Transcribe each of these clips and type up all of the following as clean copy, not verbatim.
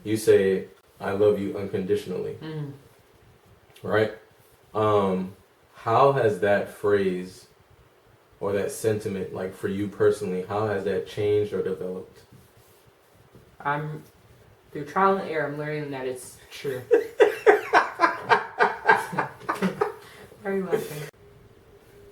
You say, I love you unconditionally. Mm. Right? How has that phrase or that sentiment, like for you personally, how has that changed or developed? Through trial and error, I'm learning that it's true. Why are you laughing?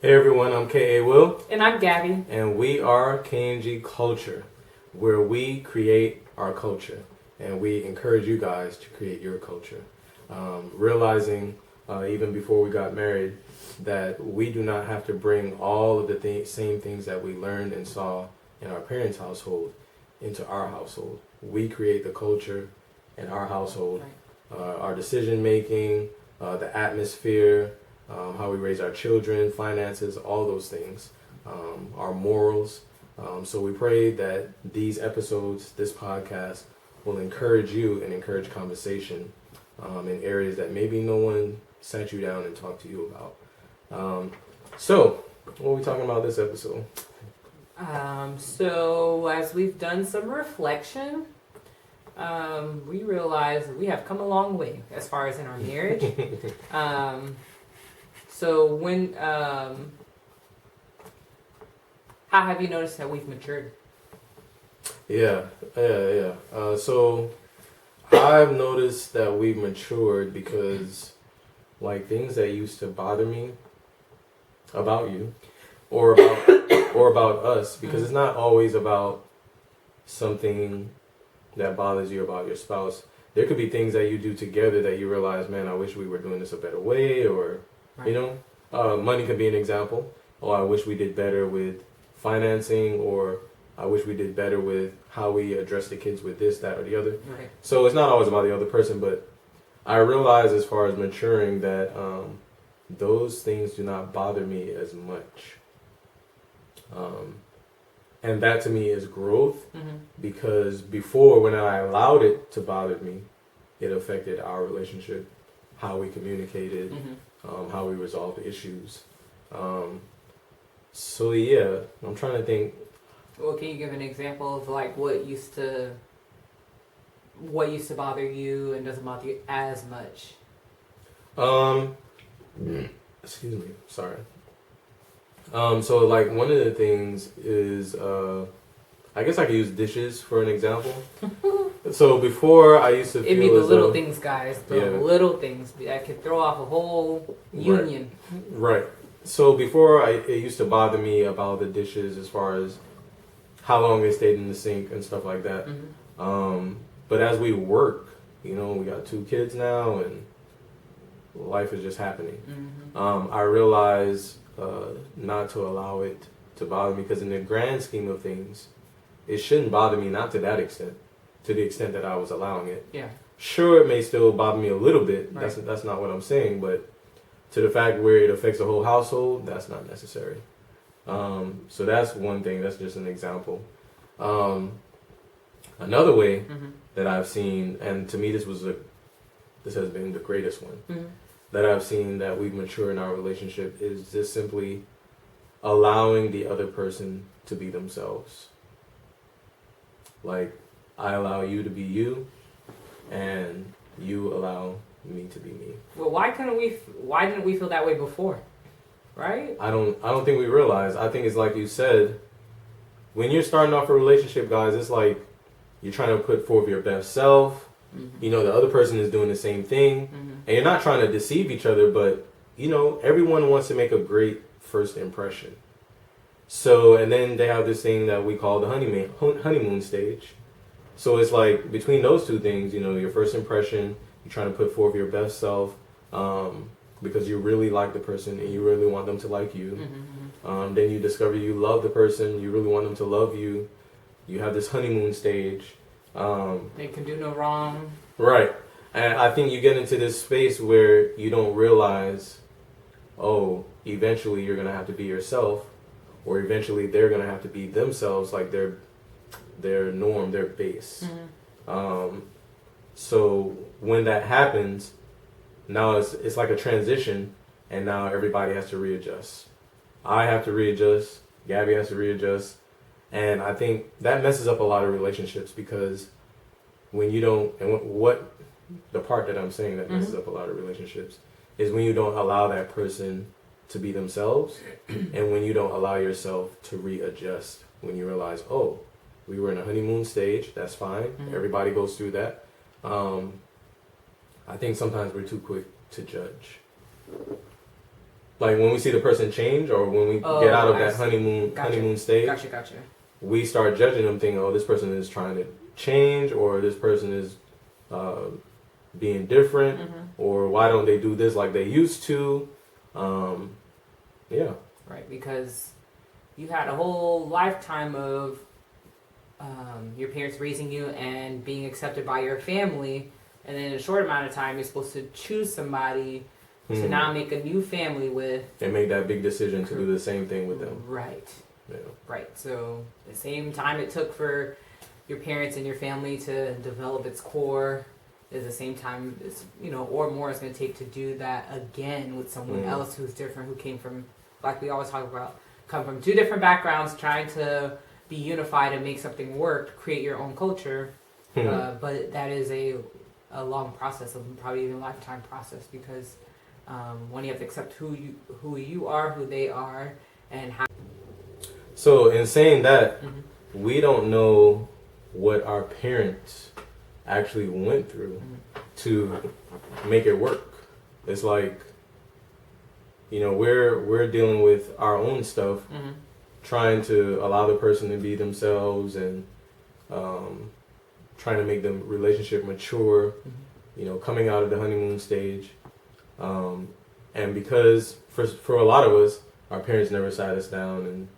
Hey everyone, I'm K.A. Will. And I'm Gabby. And we are K&G Culture, where we create our culture. And we encourage you guys to create your culture. Realizing, even before we got married, that we do not have to bring all of the same things that we learned and saw in our parents' household into our household. We create the culture in our household, our decision making, the atmosphere, how we raise our children, finances, all those things, our morals. So we pray that these episodes, this podcast, will encourage you and encourage conversation in areas that maybe no one sat you down and talked to you about. So, what are we talking about this episode? So as we've done some reflection, we realize that we have come a long way as far as in our marriage. So when, how have you noticed that we've matured? Yeah. So I've noticed that we've matured because, like, things that used to bother me about you, or about us, because it's not always about something that bothers you about your spouse. There could be things that you do together that you realize, man, I wish we were doing this a better way, or money could be an example. Oh, I wish we did better with financing, or I wish we did better with how we address the kids with this, that, or the other. Right. So it's not always about the other person, but I realize as far as maturing that those things do not bother me as much. And that to me is growth, because before, when I allowed it to bother me, it affected our relationship, how we communicated, how we resolved issues. So yeah, I'm trying to think. Well, can you give an example of like what used to bother you and doesn't bother you as much? Excuse me, sorry. So like one of the things is, I guess I could use dishes for an example. So before I used to feel it'd be the little things, guys. The little things that could throw off a whole union. Right. So before it used to bother me about the dishes as far as how long they stayed in the sink and stuff like that. But as we work, we got 2 kids now and life is just happening. I realize not to allow it to bother me, because in the grand scheme of things, it shouldn't bother me, not to that extent, to the extent that I was allowing it. Yeah. Sure, it may still bother me a little bit. Right. That's not what I'm saying, but to the fact where it affects the whole household, that's not necessary. So that's one thing. That's just an example. Another way that I've seen, and to me this has been the greatest one, that I've seen that we've matured in our relationship, is just simply allowing the other person to be themselves. Like, I allow you to be you, and you allow me to be me. Well, why didn't we feel that way before? Right? I don't think we realize. I think it's like you said, when you're starting off a relationship, guys, it's like you're trying to put forth your best self. The other person is doing the same thing. And you're not trying to deceive each other, but, everyone wants to make a great first impression. So, and then they have this thing that we call the honeymoon stage. So it's like between those two things, your first impression, you're trying to put forth your best self, because you really like the person and you really want them to like you. Then you discover you love the person, you really want them to love you. You have this honeymoon stage. They can do no wrong. Right. And I think you get into this space where you don't realize, eventually you're going to have to be yourself, or eventually they're going to have to be themselves, like their norm, their base. So when that happens, now it's like a transition, and now everybody has to readjust. I have to readjust, Gabby has to readjust, and I think that messes up a lot of relationships, because when you don't, and what the part that I'm saying that messes up a lot of relationships is when you don't allow that person to be themselves, and when you don't allow yourself to readjust. When you realize, oh, we were in a honeymoon stage, that's fine. Everybody goes through that. I think sometimes we're too quick to judge. Like when we see the person change, or when we get out of that honeymoon stage, Gotcha. we start judging them, thinking, "Oh, this person is trying to change, or this person is being different, or why don't they do this like they used to?" Yeah, right. Because you had a whole lifetime of your parents raising you and being accepted by your family, and then in a short amount of time, you're supposed to choose somebody to now make a new family with. And make that big decision to do the same thing with them. Right. Yeah. Right. So the same time it took for your parents and your family to develop its core is the same time it's, or more it's going to take to do that again with someone else who's different, who came from, like we always talk about, come from two different backgrounds, trying to be unified and make something work, create your own culture. But that is a long process, probably even a lifetime process, because when you have to accept who you are, who they are, and how. So in saying that, we don't know what our parents actually went through to make it work. It's like, we're dealing with our own stuff, trying to allow the person to be themselves, and trying to make the relationship mature, coming out of the honeymoon stage. And because for a lot of us, our parents never sat us down and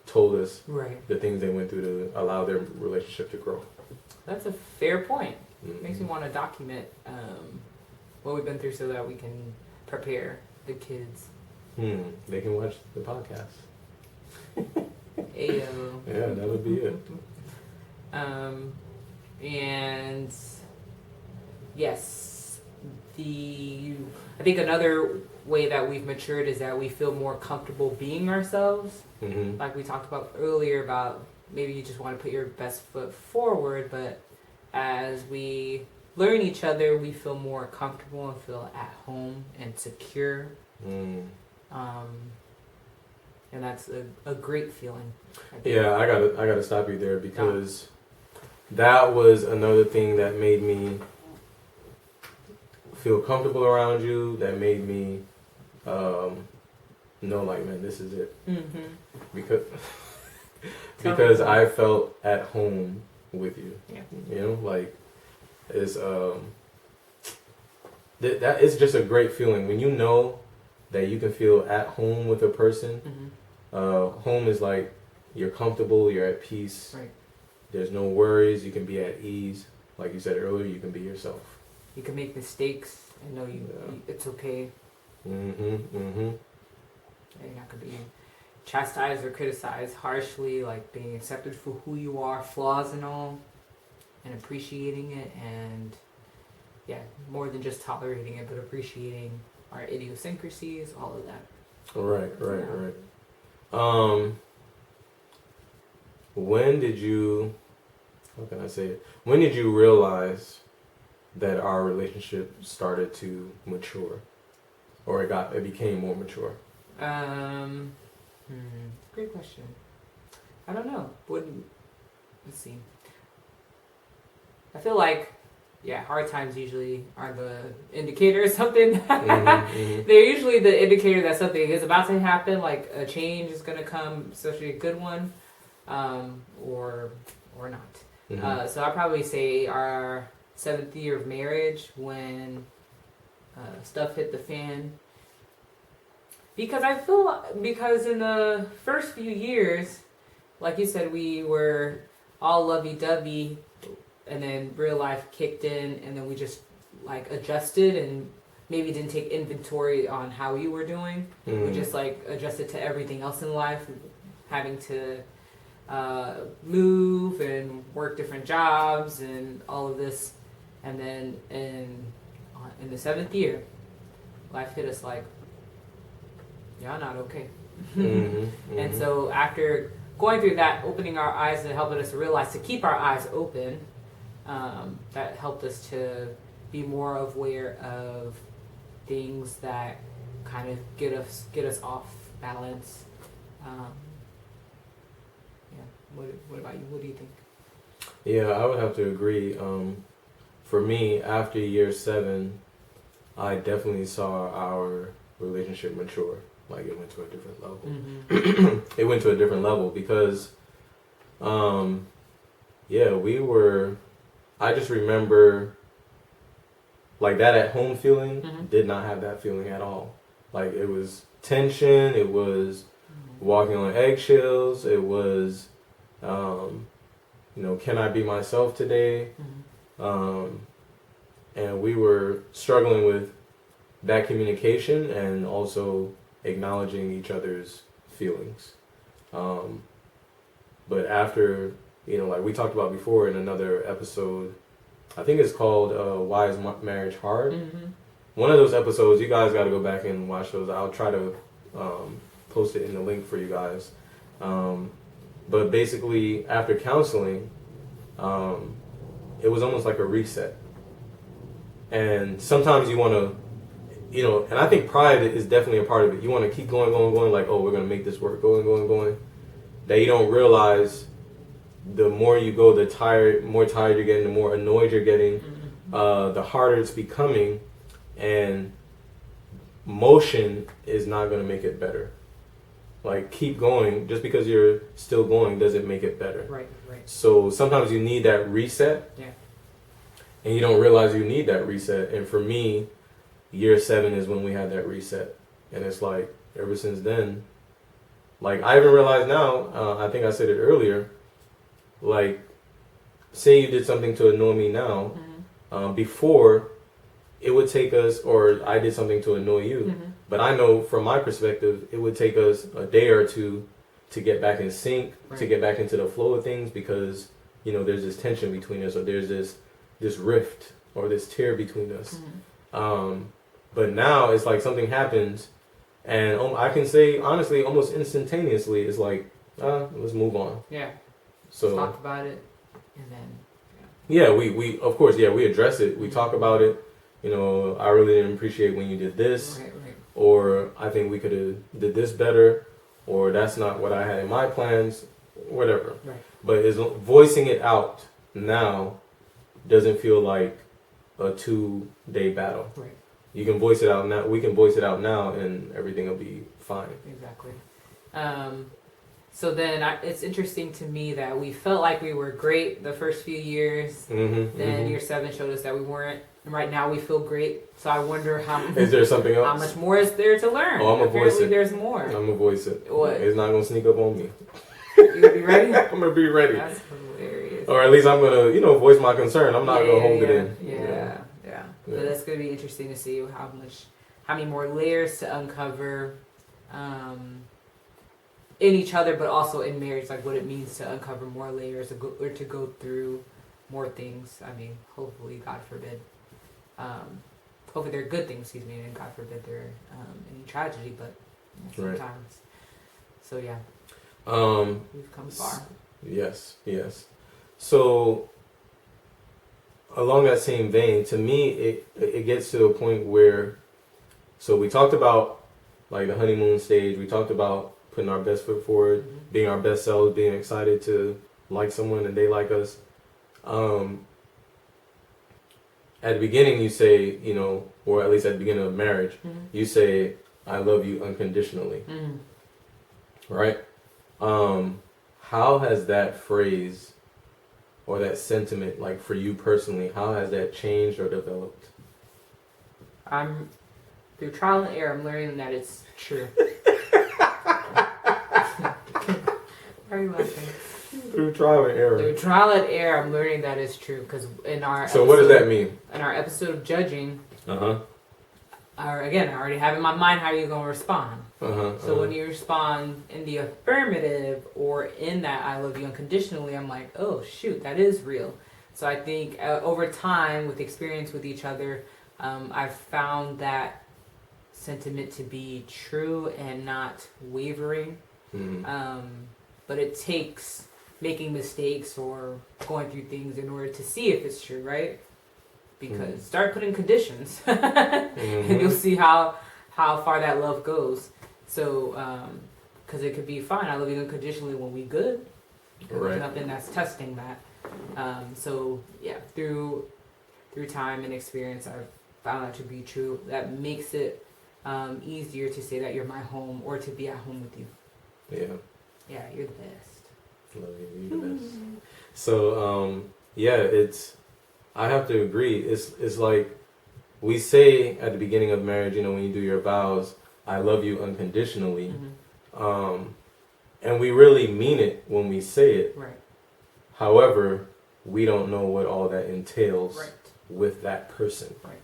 told us the things they went through to allow their relationship to grow. That's a fair point. Makes me want to document what we've been through so that we can prepare the kids. They can watch the podcast. Ayo. Yeah, that would be it. And yes, I think another way that we've matured is that we feel more comfortable being ourselves. Like we talked about earlier, about maybe you just want to put your best foot forward, but as we learn each other, we feel more comfortable and feel at home and secure. And that's a great feeling. Yeah, I gotta stop you there, because that was another thing that made me feel comfortable around you, that made me know, like, man, this is it. Because I felt at home with you. Like, it's that is just a great feeling when you know that you can feel at home with a person. Home is like you're comfortable, you're at peace. Right. There's no worries. You can be at ease. Like you said earlier, you can be yourself. You can make mistakes and know it's okay. You're not gonna be chastised or criticized harshly, like being accepted for who you are, flaws and all, and appreciating it, and more than just tolerating it, but appreciating our idiosyncrasies, all of that. Right. When did you, how can I say it? When did you realize that our relationship started to mature, or it became more mature? Great question. I don't know. Let's see. I feel like, hard times usually are the indicator of something. They're usually the indicator that something is about to happen, like a change is going to come, especially a good one, or not. So I'd probably say our 7th year of marriage, when stuff hit the fan. Because because in the first few years, like you said, we were all lovey-dovey, and then real life kicked in, and then we just like adjusted and maybe didn't take inventory on how we were doing. We just like adjusted to everything else in life, having to move and work different jobs and all of this. And then in the 7th year, life hit us like, y'all not okay. And so after going through that, opening our eyes and helping us realize to keep our eyes open, that helped us to be more aware of things that kind of get us off balance. Yeah. What about you? What do you think? Yeah, I would have to agree. For me, after year 7, I definitely saw our relationship mature. Like it went to a different level. Mm-hmm. It went to a different level because, yeah, I just remember like that at home feeling. Mm-hmm. Did not have that feeling at all. Like it was tension. It was walking on eggshells. It was, can I be myself today? Mm-hmm. And we were struggling with that communication and also acknowledging each other's feelings. But after, like we talked about before in another episode, I think it's called Why is Marriage Hard? Mm-hmm. One of those episodes, you guys got to go back and watch those. I'll try to post it in the link for you guys. But basically, after counseling, it was almost like a reset. And sometimes you want to, and I think pride is definitely a part of it. You want to keep going, like, oh, we're going to make this work, going. That you don't realize the more you go, more tired you're getting, the more annoyed you're getting, the harder it's becoming. And motion is not going to make it better. Like, keep going. Just because you're still going doesn't make it better. Right. So sometimes you need that reset. Yeah. And you don't realize you need that reset. And for me, year 7 is when we had that reset. And it's like, ever since then, like, I even realize now, I think I said it earlier, like, say you did something to annoy me now, before, it would take us, or I did something to annoy you. But I know from my perspective, it would take us a day or two to get back in sync, to get back into the flow of things, because, there's this tension between us, or there's this rift or this tear between us. But now it's like something happens, and I can say honestly, almost instantaneously, it's like, let's move on. Yeah. So talk about it, and then. Yeah, we of course, we address it. We talk about it. I really didn't appreciate when you did this, Right. or I think we could have did this better, or that's not what I had in my plans, whatever. Right. But is voicing it out now doesn't feel like a 2-day battle. Right. You can voice it out now. We can voice it out now, and everything will be fine. Exactly. So then it's interesting to me that we felt like we were great the first few years. Then year 7 showed us that we weren't. And right now we feel great. So I wonder how. Is there something else? How much more is there to learn? Oh, I'm gonna voice it. There's more. I'm gonna voice it. What? It's not gonna sneak up on me. You gonna be ready? I'm gonna be ready. That's hilarious. Or at least I'm gonna, voice my concern. I'm not gonna hold it in. Yeah. But that's gonna be interesting to see how many more layers to uncover, in each other, but also in marriage, like what it means to uncover more layers or to go through more things. I mean, hopefully, God forbid. Hopefully they're good things, and God forbid they're any tragedy, but sometimes. Right. So yeah. We've come far. Yes. So along that same vein, to me, it gets to a point where, so we talked about like the honeymoon stage. We talked about putting our best foot forward, being our best selves, being excited to like someone and they like us. At the beginning, you say, or at least at the beginning of marriage, you say, "I love you unconditionally." Right? How has that phrase or that sentiment, like for you personally, how has that changed or developed? Through trial and error, I'm learning that it's true. Why are you laughing? Through trial and error. Through trial and error, I'm learning that it's true. Because in our So what does that mean? In our episode of judging, again, I already have in my mind how you're going to respond. So when you respond in the affirmative or in that I love you unconditionally, I'm like, oh shoot, that is real. So I think over time, with experience with each other, I've found that sentiment to be true and not wavering. But it takes making mistakes or going through things in order to see if it's true, right? Because start putting conditions, and you'll see how far that love goes. So, because it could be fine. I love you unconditionally when we good. There's nothing that's testing that. So yeah, through time and experience, I've found that to be true. That makes it easier to say that you're my home or to be at home with you. Yeah. Yeah, you're the best. Love you, you're the best. So, yeah, I have to agree. It's like we say at the beginning of marriage, you know, when you do your vows, I love you unconditionally. And we really mean it when we say it. Right. However, we don't know what all that entails with that person. Right.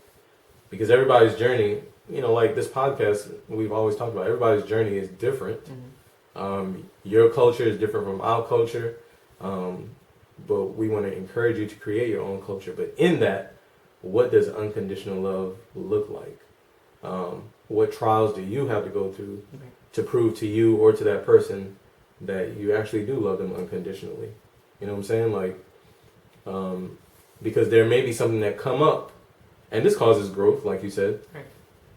Because everybody's journey, you know, like this podcast, we've always talked about, everybody's journey is different. Your culture is different from our culture. But we want to encourage you to create your own culture. But in that, what does unconditional love look like? What trials do you have to go through to prove to you or to that person that you actually do love them unconditionally? You know what I'm saying? Like, because there may be something that come up, and this causes growth, like you said,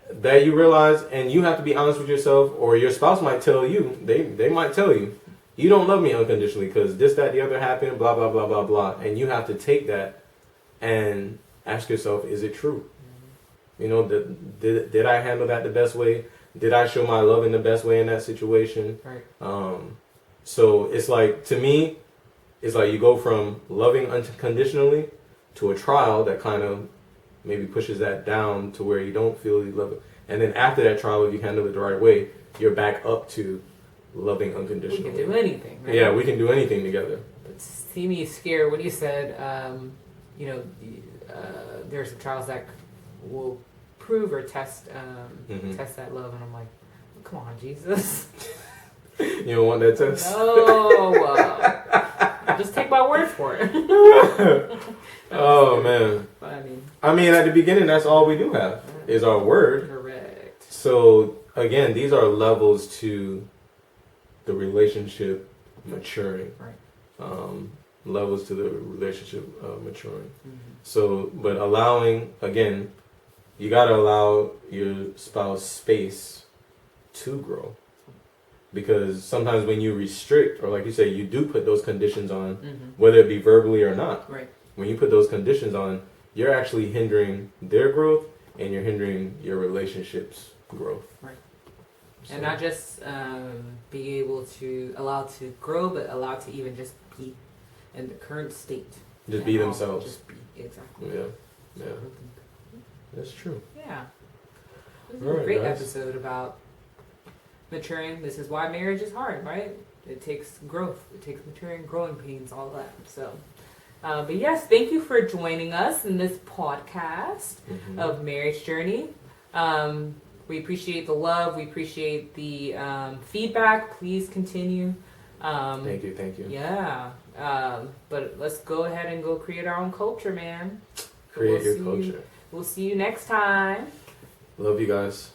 that you realize, and you have to be honest with yourself, or your spouse might tell you, they might tell you, you don't love me unconditionally because this, that, the other happened, blah, blah, blah, blah, blah. And you have to take that and ask yourself, is it true? You know, did I handle that the best way? Did I show my love in the best way in that situation? So it's like, to me, it's like you go from loving unconditionally to a trial that kind of maybe pushes that down to where you don't feel you love it. And then after that trial, if you handle it the right way, you're back up to loving unconditionally. We can do anything, right? Yeah, we can do anything together. But see me scared when you said, you know, there are some trials that will prove or test that love, and I'm like, come on, Jesus. You don't want that test? No. Just take my word for it. Oh, man. But I mean, at the beginning, that's all we do have is our word. Correct. So, again, these are levels to the relationship maturing. Levels to the relationship maturing. So, but allowing, again, you got to allow your spouse space to grow. Because sometimes when you restrict, or like you say, you do put those conditions on, whether it be verbally or not. When you put those conditions on, you're actually hindering their growth and you're hindering your relationship's growth. So. And not just being able to allow to grow, but allow to even just be in the current state. Just be themselves. Just be, exactly. Yeah. That's true. Yeah. This is a great episode about maturing. This is why marriage is hard, right? It takes growth. It takes maturing, growing pains, all that. So, but yes, thank you for joining us in this podcast of Marriage Journey. We appreciate the love. We appreciate the feedback. Please continue. Thank you. Yeah. But let's go ahead and go create our own culture, man. Create your culture. We'll see you next time. Love you guys.